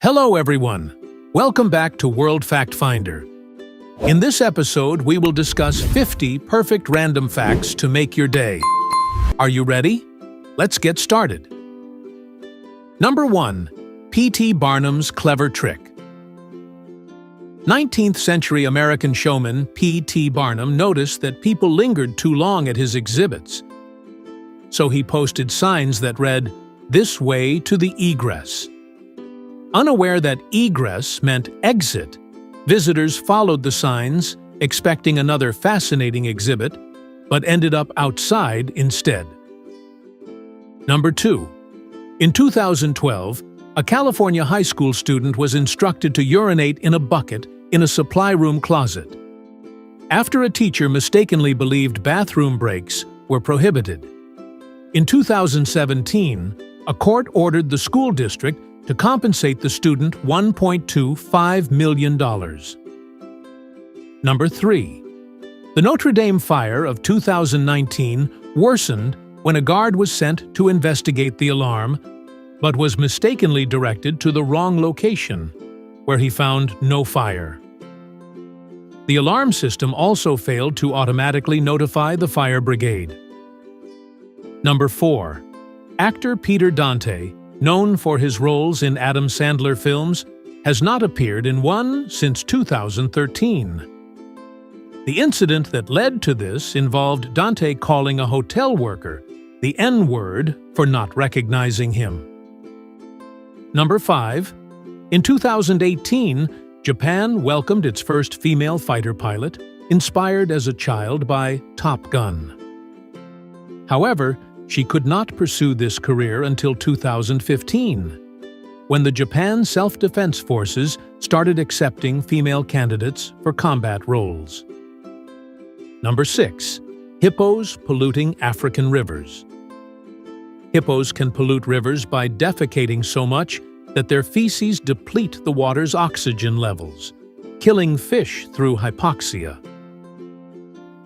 Hello everyone! Welcome back to World Fact Finder. In this episode, we will discuss 50 perfect random facts to make your day. Are you ready? Let's get started. Number 1. P.T. Barnum's clever trick. 19th century American showman P.T. Barnum noticed that people lingered too long at his exhibits. So he posted signs that read, "This way to the egress." Unaware that egress meant exit, visitors followed the signs, expecting another fascinating exhibit, but ended up outside instead. Number 2. In 2012, a California high school student was instructed to urinate in a bucket in a supply room closet, after a teacher mistakenly believed bathroom breaks were prohibited. In 2017, a court ordered the school district to compensate the student $1.25 million. Number 3. The Notre Dame fire of 2019 worsened when a guard was sent to investigate the alarm, but was mistakenly directed to the wrong location, where he found no fire. The alarm system also failed to automatically notify the fire brigade. Number 4. Actor Peter Dante, known for his roles in Adam Sandler films, has not appeared in one since 2013. The incident that led to this involved Dante calling a hotel worker the N-word for not recognizing him. Number 5. In 2018, Japan welcomed its first female fighter pilot, inspired as a child by Top Gun. However, she could not pursue this career until 2015, when the Japan Self-Defense Forces started accepting female candidates for combat roles. Number 6. Hippos polluting African rivers. Hippos can pollute rivers by defecating so much that their feces deplete the water's oxygen levels, killing fish through hypoxia.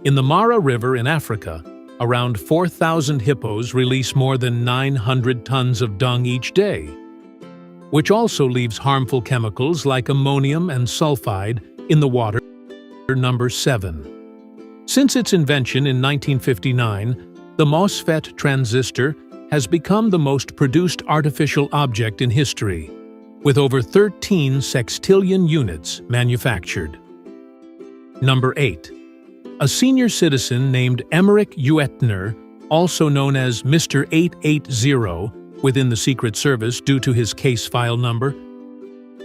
In the Mara River in Africa, around 4,000 hippos release more than 900 tons of dung each day, which also leaves harmful chemicals like ammonium and sulfide in the water. Number 7. Since its invention in 1959, the MOSFET transistor has become the most produced artificial object in history, with over 13 sextillion units manufactured. Number 8. A senior citizen named Emmerich Uetner, also known as Mr. 880 within the Secret Service due to his case file number,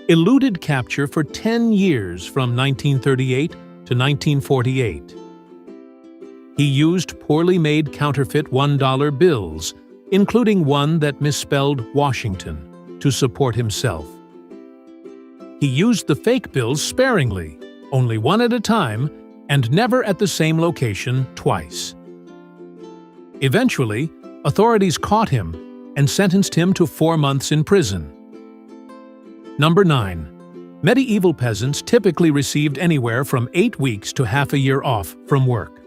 eluded capture for 10 years from 1938 to 1948. He used poorly made counterfeit $1 bills, including one that misspelled Washington, to support himself. He used the fake bills sparingly, only one at a time, and never at the same location twice. Eventually, authorities caught him and sentenced him to 4 months in prison. Number 9. Medieval peasants typically received anywhere from 8 weeks to half a year off from work.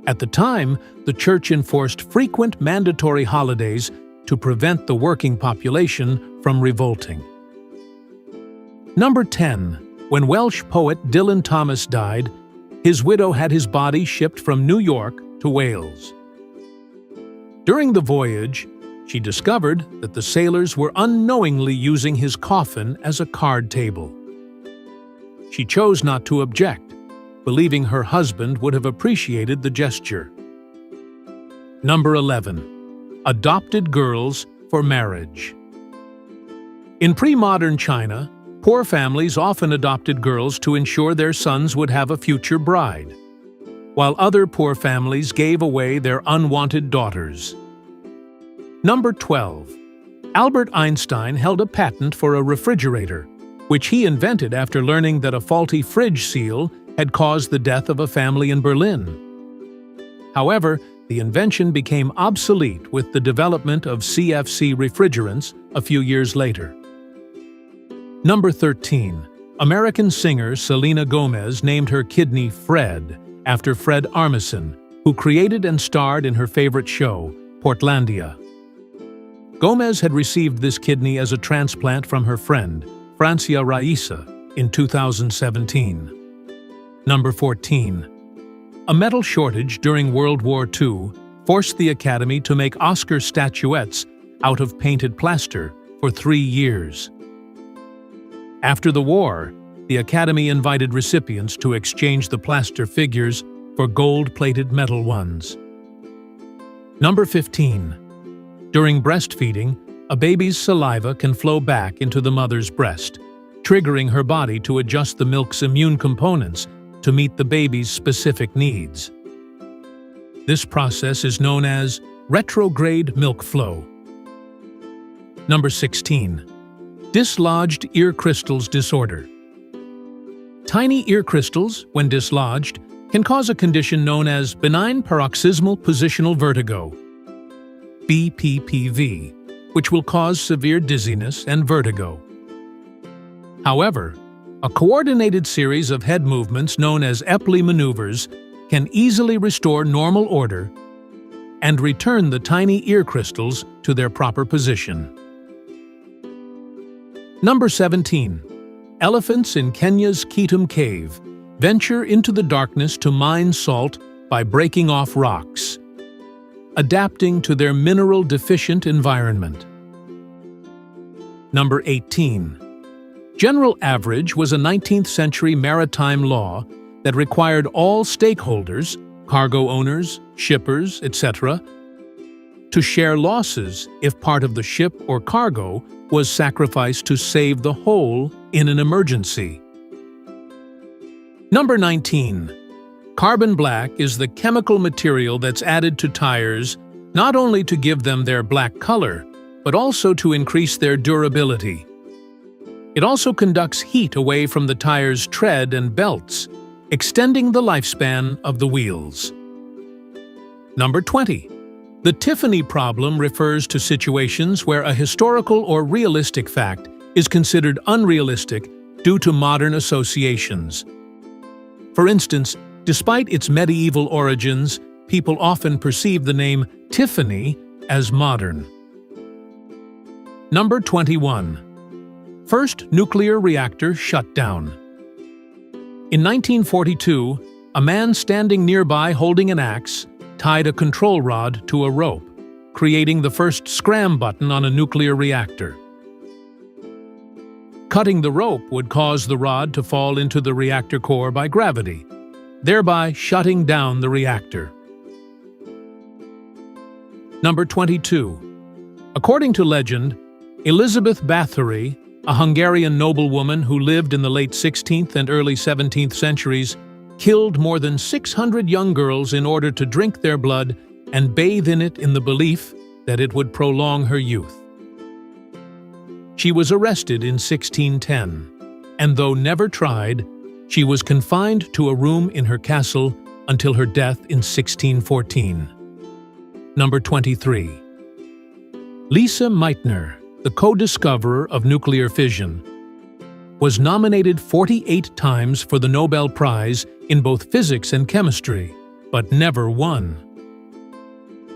At the time, the church enforced frequent mandatory holidays to prevent the working population from revolting. Number 10. When Welsh poet Dylan Thomas died, his widow had his body shipped from New York to Wales. During the voyage, she discovered that the sailors were unknowingly using his coffin as a card table. She chose not to object, believing her husband would have appreciated the gesture. Number 11. Adopted girls for marriage. In pre-modern China, poor families often adopted girls to ensure their sons would have a future bride, while other poor families gave away their unwanted daughters. Number 12. Albert Einstein held a patent for a refrigerator, which he invented after learning that a faulty fridge seal had caused the death of a family in Berlin. However, the invention became obsolete with the development of CFC refrigerants a few years later. Number 13. American singer Selena Gomez named her kidney Fred after Fred Armisen, who created and starred in her favorite show, Portlandia. Gomez had received this kidney as a transplant from her friend, Francia Raisa, in 2017. Number 14. A metal shortage during World War II forced the Academy to make Oscar statuettes out of painted plaster for 3 years. After the war, the Academy invited recipients to exchange the plaster figures for gold-plated metal ones. Number 15. During breastfeeding, a baby's saliva can flow back into the mother's breast, triggering her body to adjust the milk's immune components to meet the baby's specific needs. This process is known as retrograde milk flow. Number 16. Dislodged ear crystals disorder. Tiny ear crystals, when dislodged, can cause a condition known as benign paroxysmal positional vertigo, BPPV, which will cause severe dizziness and vertigo. However, a coordinated series of head movements known as Epley maneuvers can easily restore normal order and return the tiny ear crystals to their proper position. Number 17. Elephants in Kenya's Ketum Cave venture into the darkness to mine salt by breaking off rocks, adapting to their mineral-deficient environment. Number 18. General Average was a 19th-century maritime law that required all stakeholders, cargo owners, shippers, etc., to share losses if part of the ship or cargo was sacrificed to save the whole in an emergency. Number 19. Carbon black is the chemical material that's added to tires not only to give them their black color, but also to increase their durability. It also conducts heat away from the tire's tread and belts, extending the lifespan of the wheels. Number 20. The Tiffany problem refers to situations where a historical or realistic fact is considered unrealistic due to modern associations. For instance, despite its medieval origins, people often perceive the name Tiffany as modern. Number 21. First nuclear reactor shut down. In 1942, a man standing nearby holding an axe tied a control rod to a rope, creating the first scram button on a nuclear reactor. Cutting the rope would cause the rod to fall into the reactor core by gravity, thereby shutting down the reactor. Number 22. According to legend, Elizabeth Bathory, a Hungarian noblewoman who lived in the late 16th and early 17th centuries, killed more than 600 young girls in order to drink their blood and bathe in it in the belief that it would prolong her youth. She was arrested in 1610, and though never tried, she was confined to a room in her castle until her death in 1614. Number 23. Lise Meitner, the co-discoverer of nuclear fission, was nominated 48 times for the Nobel Prize in both physics and chemistry, but never won.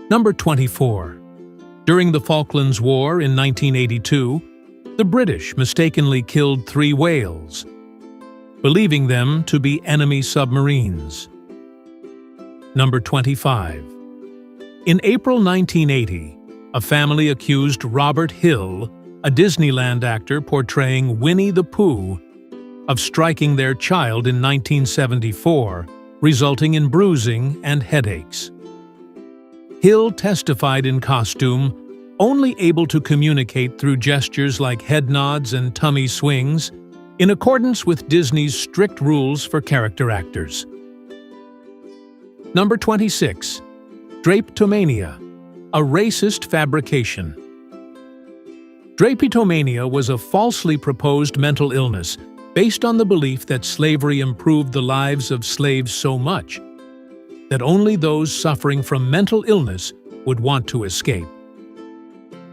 Number 24. During the Falklands War in 1982, the British mistakenly killed 3 whales, believing them to be enemy submarines. Number 25. In April 1980, a family accused Robert Hill, a Disneyland actor portraying Winnie the Pooh, of striking their child in 1974, resulting in bruising and headaches. Hill testified in costume, only able to communicate through gestures like head nods and tummy swings, in accordance with Disney's strict rules for character actors. Number 26. Drapetomania, a racist fabrication. Drapetomania was a falsely proposed mental illness based on the belief that slavery improved the lives of slaves so much that only those suffering from mental illness would want to escape.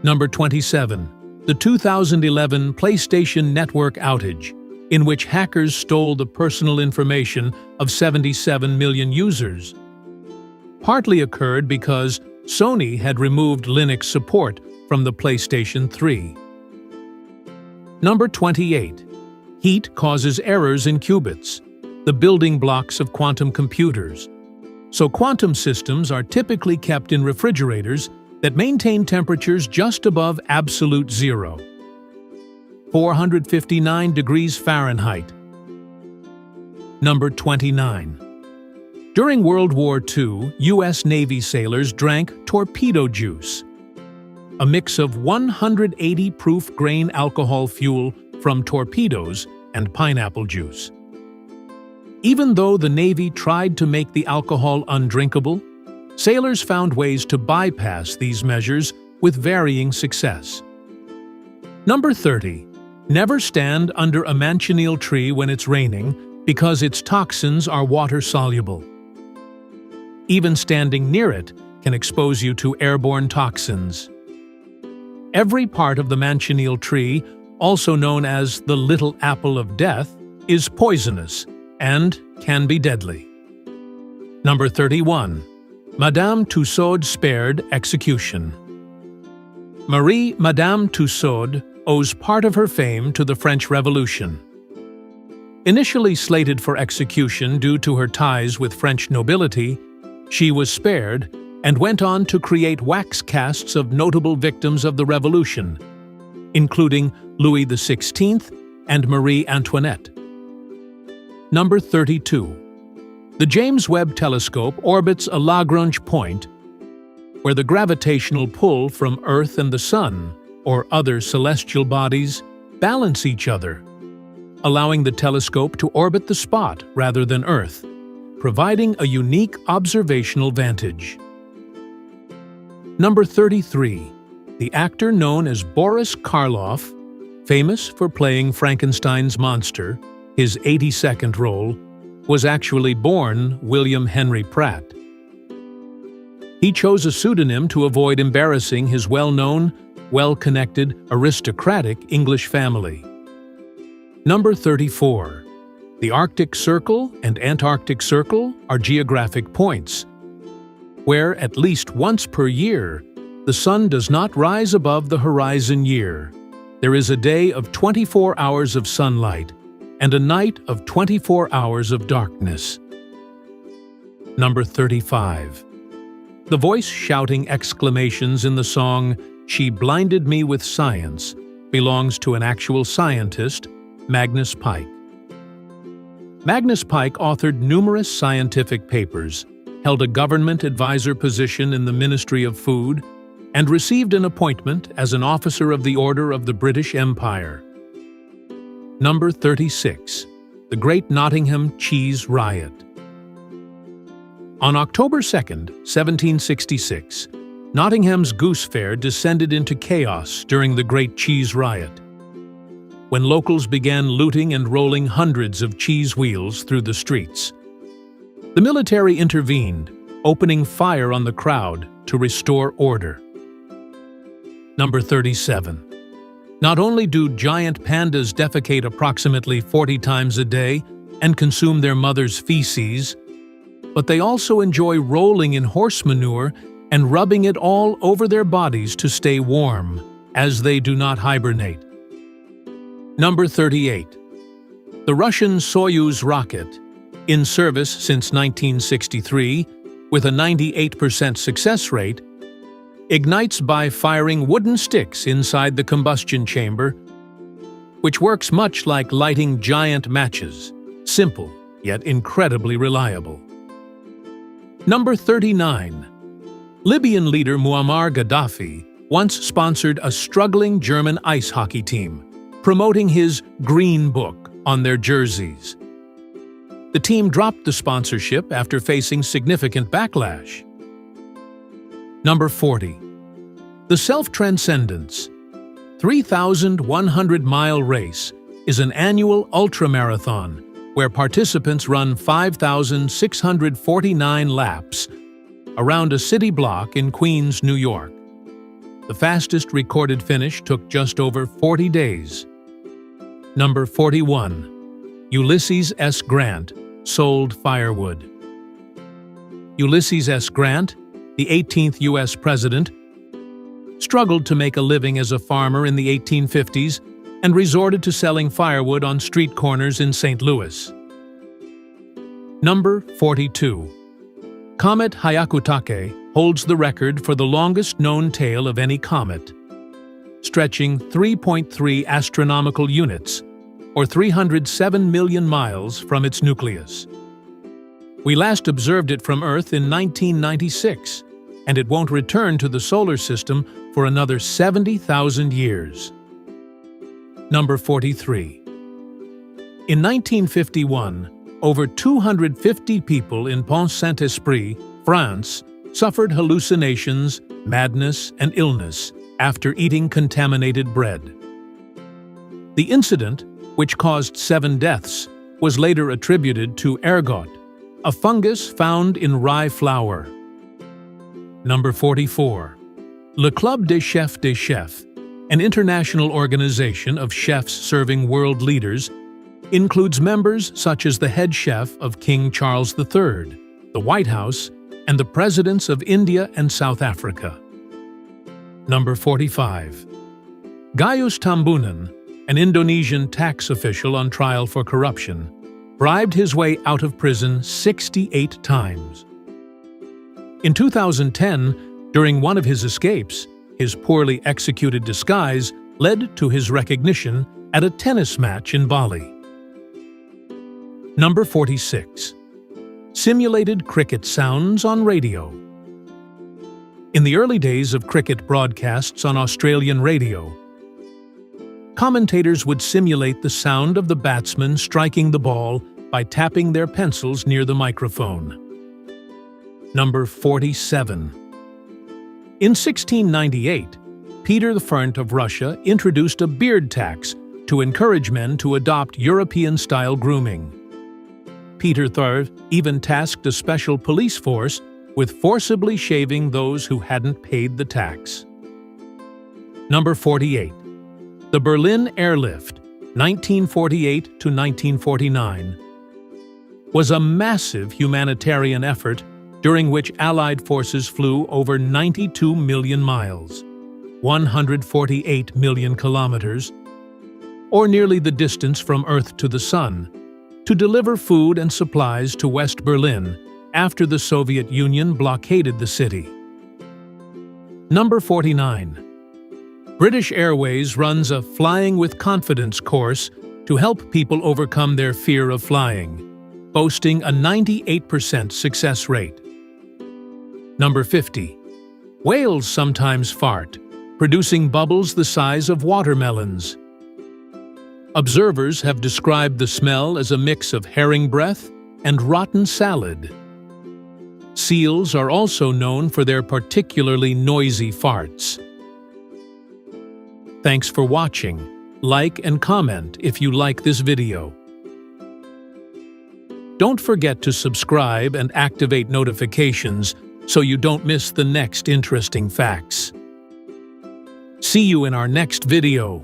Number 27. The 2011 PlayStation Network outage, in which hackers stole the personal information of 77 million users, partly occurred because Sony had removed Linux support from the PlayStation 3. Number 28. Heat causes errors in qubits, the building blocks of quantum computers. So quantum systems are typically kept in refrigerators that maintain temperatures just above absolute zero, 459 degrees Fahrenheit. Number 29. During World War II, U.S. Navy sailors drank torpedo juice, a mix of 180 proof grain alcohol fuel from torpedoes and pineapple juice. Even though the Navy tried to make the alcohol undrinkable, sailors found ways to bypass these measures with varying success. Number 30. Never stand under a manchineel tree when it's raining because its toxins are water-soluble. Even standing near it can expose you to airborne toxins. Every part of the manchineel tree, also known as the little apple of death, is poisonous and can be deadly. Number 31. Madame Tussaud spared execution. Madame Tussaud owes part of her fame to the French Revolution. Initially slated for execution due to her ties with French nobility, she was spared and went on to create wax casts of notable victims of the Revolution, including Louis XVI and Marie Antoinette. Number 32. The James Webb Telescope orbits a Lagrange point, where the gravitational pull from Earth and the Sun, or other celestial bodies, balance each other, allowing the telescope to orbit the spot rather than Earth, providing a unique observational vantage. Number 33. The actor known as Boris Karloff, famous for playing Frankenstein's monster, his 82nd role, was actually born William Henry Pratt. He chose a pseudonym to avoid embarrassing his well-known, well-connected, aristocratic English family. Number 34. The Arctic Circle and Antarctic Circle are geographic points, where at least once per year, the sun does not rise above the horizon year. There is a day of 24 hours of sunlight and a night of 24 hours of darkness. Number 35. The voice shouting exclamations in the song "She Blinded Me with Science" belongs to an actual scientist, Magnus Pyke. Magnus Pyke authored numerous scientific papers, held a government advisor position in the Ministry of Food, and received an appointment as an officer of the Order of the British Empire. Number 36. The Great Nottingham Cheese Riot. On October 2, 1766, Nottingham's Goose Fair descended into chaos during the Great Cheese Riot, when locals began looting and rolling hundreds of cheese wheels through the streets. The military intervened, opening fire on the crowd to restore order. Number 37. Not only do giant pandas defecate approximately 40 times a day and consume their mother's feces, but they also enjoy rolling in horse manure and rubbing it all over their bodies to stay warm, as they do not hibernate. Number 38. The Russian Soyuz rocket, in service since 1963, with a 98% success rate, ignites by firing wooden sticks inside the combustion chamber, which works much like lighting giant matches, simple yet incredibly reliable. Number 39. Libyan leader Muammar Gaddafi once sponsored a struggling German ice hockey team, promoting his Green Book on their jerseys. The team dropped the sponsorship after facing significant backlash. Number 40. The Self-Transcendence 3,100-mile race is an annual ultramarathon where participants run 5,649 laps around a city block in Queens, New York. The fastest recorded finish took just over 40 days. Number 41. Ulysses S. Grant sold firewood. Ulysses S. Grant, the 18th U.S. president, struggled to make a living as a farmer in the 1850s and resorted to selling firewood on street corners in St. Louis. Number 42. Comet Hyakutake holds the record for the longest known tail of any comet, stretching 3.3 astronomical units, or 307 million miles from its nucleus. We last observed it from Earth in 1996, and it won't return to the solar system for another 70,000 years. Number 43. In 1951, over 250 people in Pont-Saint-Esprit, France, suffered hallucinations, madness, and illness after eating contaminated bread. The incident, which caused 7 deaths, was later attributed to ergot, a fungus found in rye flour. Number 44. Le Club des Chefs, an international organization of chefs serving world leaders, includes members such as the head chef of King Charles III, the White House, and the presidents of India and South Africa. Number 45. Gayus Tambunan, an Indonesian tax official on trial for corruption, bribed his way out of prison 68 times. In 2010, during one of his escapes, his poorly executed disguise led to his recognition at a tennis match in Bali. Number 46. Simulated cricket sounds on radio. In the early days of cricket broadcasts on Australian radio, commentators would simulate the sound of the batsman striking the ball by tapping their pencils near the microphone. Number 47. In 1698, Peter I of Russia introduced a beard tax to encourage men to adopt European-style grooming. Peter III even tasked a special police force with forcibly shaving those who hadn't paid the tax. Number 48. The Berlin Airlift, 1948 to 1949, was a massive humanitarian effort during which Allied forces flew over 92 million miles, 148 million kilometers, or nearly the distance from Earth to the Sun, to deliver food and supplies to West Berlin after the Soviet Union blockaded the city. Number 49. British Airways runs a Flying with Confidence course to help people overcome their fear of flying, boasting a 98% success rate. Number 50. Whales sometimes fart, producing bubbles the size of watermelons. Observers have described the smell as a mix of herring breath and rotten salad. Seals are also known for their particularly noisy farts. Thanks for watching. Like and comment if you like this video. Don't forget to subscribe and activate notifications so you don't miss the next interesting facts. See you in our next video.